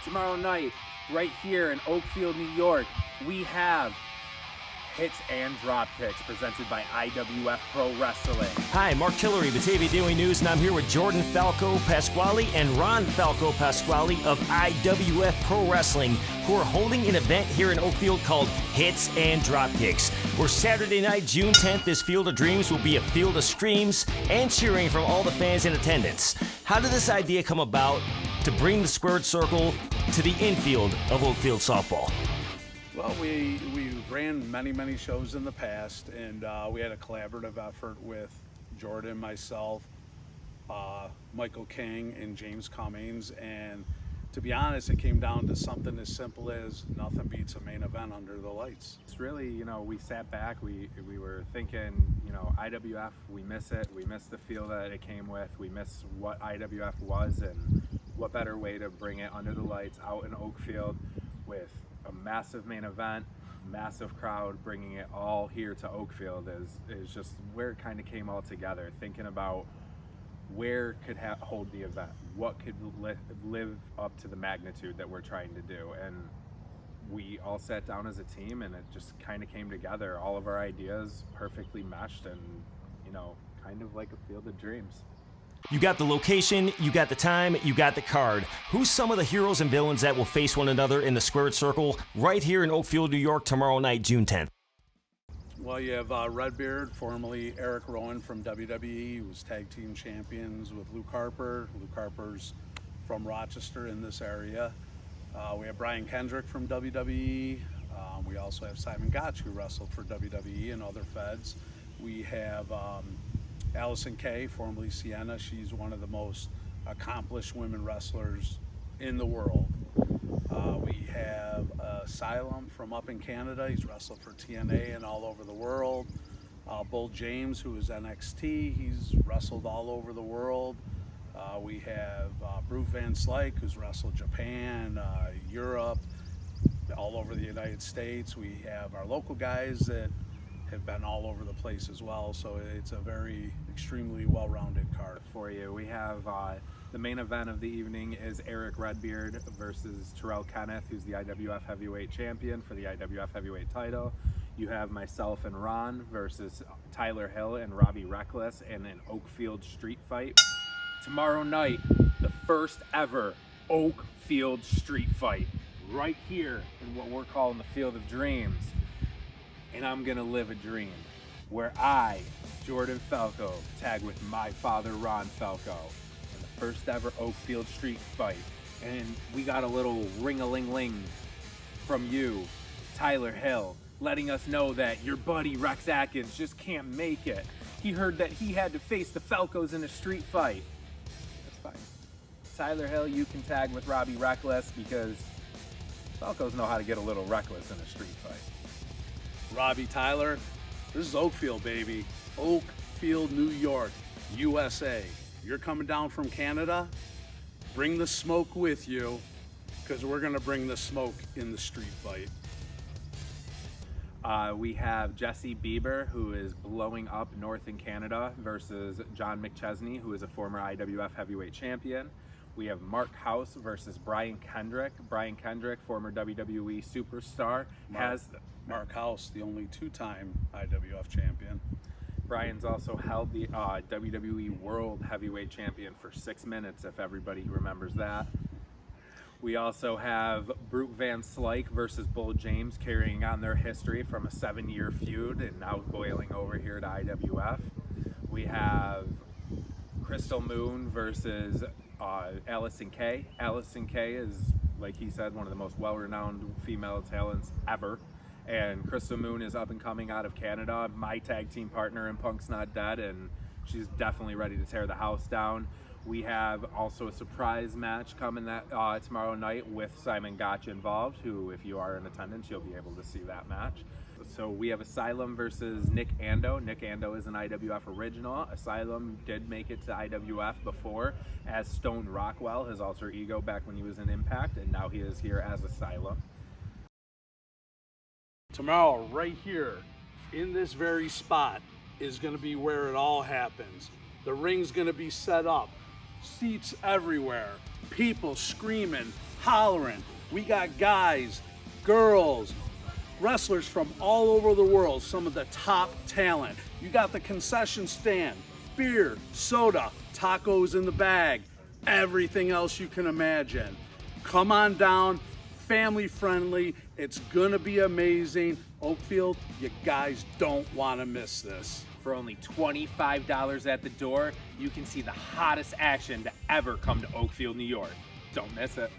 Tomorrow night, right here in Oakfield, New York, we have Hits and Dropkicks presented by IWF Pro Wrestling. Hi, Marc Tillery, Batavia Daily News, and I'm here with Jordan Falco Pasqualli and Ron Falco Pasqualli of IWF Pro Wrestling, who are holding an event here in Oakfield called Hits and Dropkicks, where Saturday night, June 10th, this Field of Dreams will be a field of screams and cheering from all the fans in attendance. How did this idea come about to bring the squared circle to the infield of Oakfield softball? Well, we ran many shows in the past, and we had a collaborative effort with Jordan, myself, Michael King, and James Cummings. And to be honest, it came down to something as simple as nothing beats a main event under the lights. It's really, we sat back, we were thinking, IWF, we miss it. We miss the feel that it came with. We miss what IWF was, and what better way to bring it under the lights out in Oakfield with a massive main event, massive crowd, bringing it all here to Oakfield is just where it kind of came all together, thinking about where could hold the event, what could live up to the magnitude that we're trying to do. And we all sat down as a team, and it just kind of came together. All of our ideas perfectly meshed, and kind of like a field of dreams. You got the location, you got the time, you got the card. Who's some of the heroes and villains that will face one another in the squared circle right here in Oakfield, New York, tomorrow night, June 10th? Well, you have Redbeard, formerly Eric Rowan from WWE, who was tag team champions with Luke Harper. Luke Harper's from Rochester in this area. We have Brian Kendrick from WWE. We also have Simon Gotch, who wrestled for WWE and other feds. We have Allison Kay, formerly Sienna. She's one of the most accomplished women wrestlers in the world. We have Asylum from up in Canada. He's wrestled for TNA and all over the world. Bull James, who is NXT. He's wrestled all over the world. We have Brute Van Slyke, who's wrestled Japan, Europe, all over the United States. We have our local guys that have been all over the place as well, so it's a very extremely well-rounded card for you. We have the main event of the evening is Eric Redbeard versus Terrell Kenneth, who's the IWF Heavyweight Champion for the IWF Heavyweight title. You have myself and Ron versus Tyler Hill and Robbie Reckless in an Oakfield street fight. Tomorrow night, the first ever Oakfield street fight, right here in what we're calling the Field of Dreams. And I'm gonna live a dream where I, Jordan Falco, tag with my father, Ron Falco, in the first ever Oakfield street fight. And we got a little ring-a-ling-ling from you, Tyler Hill, letting us know that your buddy Rex Atkins just can't make it. He heard that he had to face the Falcos in a street fight. That's fine. Tyler Hill, you can tag with Robbie Reckless, because Falcos know how to get a little reckless in a street fight. Robbie, Tyler, this is Oakfield, baby. Oakfield, New York, USA. You're coming down from Canada? Bring the smoke with you, because we're going to bring the smoke in the street fight. We have Jesse Bieber, who is blowing up north in Canada, versus John McChesney, who is a former IWF Heavyweight Champion. We have Mark House versus Brian Kendrick. Brian Kendrick, former WWE superstar, Mark House, the only two-time IWF champion. Brian's also held the WWE World Heavyweight Champion for 6 minutes, if everybody remembers that. We also have Brute Van Slyke versus Bull James, carrying on their history from a 7-year feud and now boiling over here to IWF. We have Crystal Moon versus Allison Kay. Allison Kay is, like he said, one of the most well-renowned female talents ever. And Crystal Moon is up and coming out of Canada, my tag team partner in Punk's Not Dead, and she's definitely ready to tear the house down. We have also a surprise match coming tomorrow night with Simon Gotch involved, who, if you are in attendance, you'll be able to see that match. So we have Asylum versus Nick Ando. Nick Ando is an IWF original. Asylum did make it to IWF before as Stone Rockwell, his alter ego back when he was in Impact, and now he is here as Asylum. Tomorrow, right here, in this very spot, is going to be where it all happens. The ring's going to be set up, seats everywhere. people screaming, hollering. We got guys, girls, wrestlers from all over the world, some of the top talent. You got the concession stand, beer, soda, tacos in the bag, everything else you can imagine. Come on down, family friendly. It's gonna be amazing. Oakfield, you guys don't wanna miss this. For only $25 at the door, you can see the hottest action to ever come to Oakfield, New York. Don't miss it.